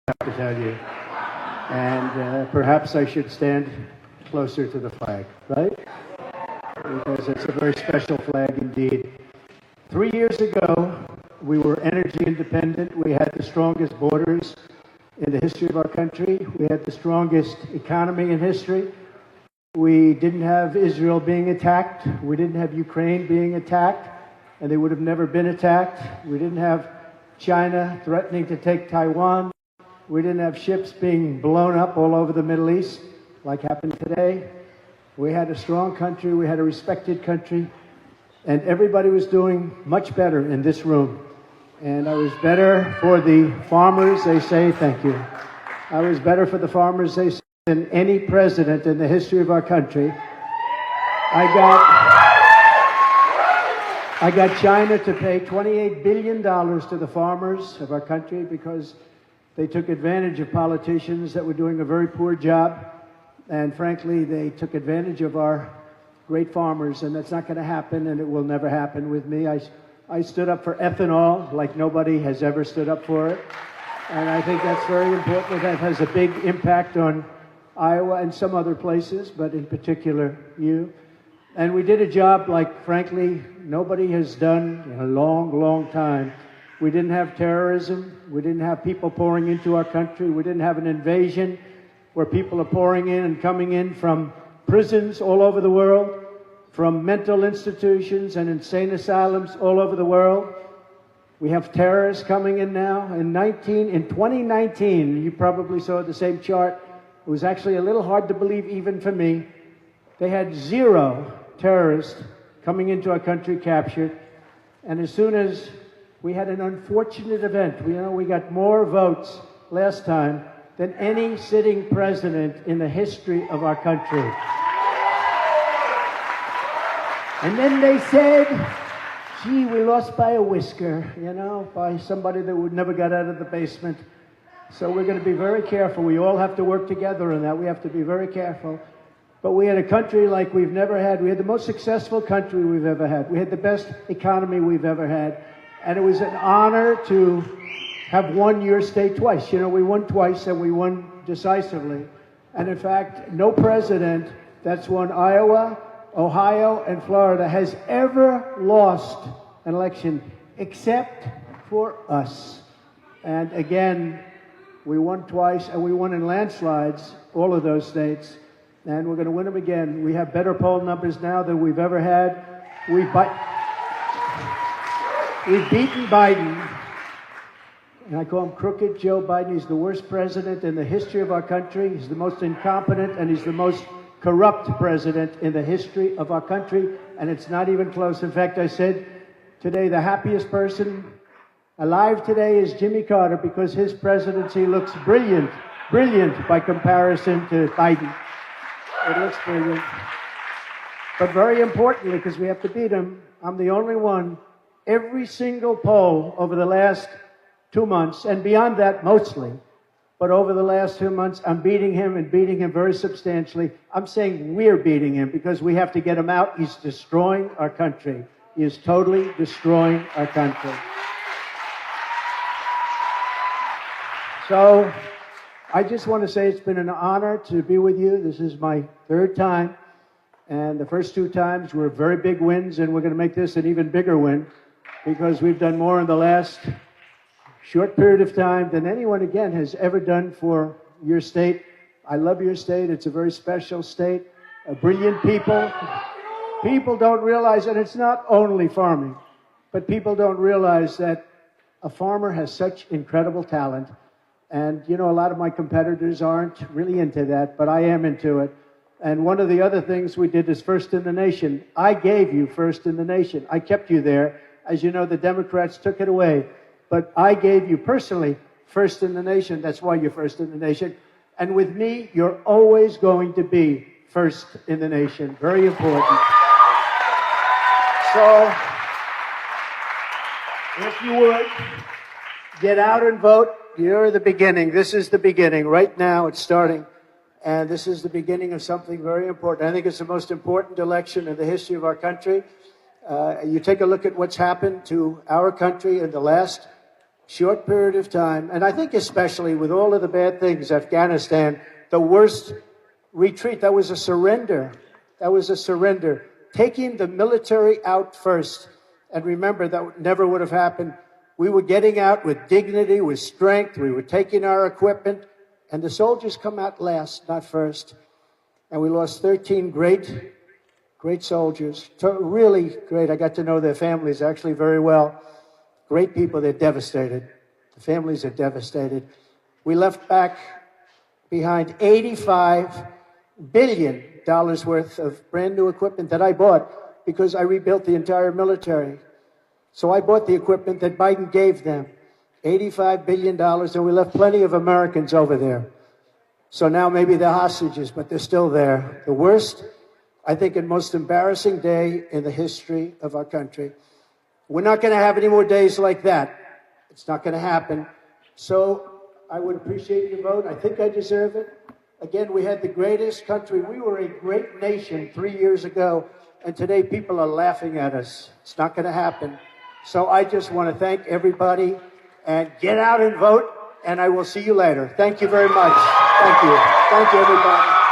have to tell you. And perhaps I should stand closer to the flag, right? Because it's a very special flag indeed. 3 years ago, we were energy independent. We had the strongest borders in the history of our country. We had the strongest economy in history. We didn't have Israel being attacked. We didn't have Ukraine being attacked, and they would have never been attacked. We didn't have China threatening to take Taiwan. We didn't have ships being blown up all over the Middle East like happened today. We had a strong country. We had a respected country. And everybody was doing much better in this room. And I was better for the farmers, they say. Thank you. I was better for the farmers, they say, than any president in the history of our country. I got China to pay $28 billion to the farmers of our country because they took advantage of politicians that were doing a very poor job. And frankly, they took advantage of our great farmers, and that's not going to happen, and it will never happen with me. I stood up for ethanol like nobody has ever stood up for it. And I think that's very important. That has a big impact on Iowa and some other places, but in particular you. And we did a job like, frankly, nobody has done in a long, long time. We didn't have terrorism. We didn't have people pouring into our country. We didn't have an invasion where people are pouring in and coming in from prisons all over the world, from mental institutions and insane asylums all over the world. We have terrorists coming in now. In 2019, you probably saw the same chart. It was actually a little hard to believe even for me. They had 0 terrorists coming into our country captured. And as soon as we had an unfortunate event, we got more votes last time than any sitting president in the history of our country. And then they said, gee, we lost by a whisker, by somebody that would never got out of the basement. So we're going to be very careful. We all have to work together on that. We have to be very careful. But we had a country like we've never had. We had the most successful country we've ever had. We had the best economy we've ever had. And it was an honor to have won your state twice. We won twice, and we won decisively. And in fact, no president that's won Iowa, Ohio, and Florida has ever lost an election except for us. And again, we won twice, and we won in landslides, all of those states. And we're going to win them again. We have better poll numbers now than we've ever had. We've beaten Biden. And I call him Crooked Joe Biden. He's the worst president in the history of our country. He's the most incompetent, and he's the most corrupt president in the history of our country. And it's not even close. In fact, I said today the happiest person alive today is Jimmy Carter, because his presidency looks brilliant by comparison to Biden. It looks brilliant. But very importantly, because we have to beat him, I'm the only one, every single poll over the last 2 months, and beyond that mostly, but over the last 2 months, I'm beating him, and beating him very substantially. I'm saying we're beating him because we have to get him out. He's destroying our country. He is totally destroying our country. So I just want to say it's been an honor to be with you. This is my 3rd time, and the first 2 times were very big wins, and we're going to make this an even bigger win because we've done more in the last short period of time than anyone, again, has ever done for your state. I love your state. It's a very special state. Brilliant people. People don't realize, and it's not only farming, but people don't realize that a farmer has such incredible talent. And, a lot of my competitors aren't really into that, but I am into it. And one of the other things we did is first in the nation. I gave you first in the nation. I kept you there. As you know, the Democrats took it away. But I gave you personally first in the nation. That's why you're first in the nation. And with me, you're always going to be first in the nation. Very important. So, if you would, get out and vote. You're the beginning. This is the beginning. Right now, it's starting. And this is the beginning of something very important. I think it's the most important election in the history of our country. You take a look at what's happened to our country in the last short period of time, and I think especially with all of the bad things, Afghanistan, the worst retreat, that was a surrender. That was a surrender. Taking the military out first. And remember, that never would have happened. We were getting out with dignity, with strength. We were taking our equipment. And the soldiers come out last, not first. And we lost 13 great soldiers. Really great. I got to know their families actually very well. Great people. They're devastated. The families are devastated. We left back behind $85 billion worth of brand new equipment that I bought because I rebuilt the entire military. So I bought the equipment that Biden gave them, $85 billion, and we left plenty of Americans over there. So now maybe they're hostages, but they're still there. The worst, I think, and most embarrassing day in the history of our country. We're not going to have any more days like that. It's not going to happen. So I would appreciate your vote. I think I deserve it. Again, we had the greatest country. We were a great nation 3 years ago, and today people are laughing at us. It's not going to happen. So I just want to thank everybody, and get out and vote, and I will see you later. Thank you very much. Thank you. Thank you, everybody.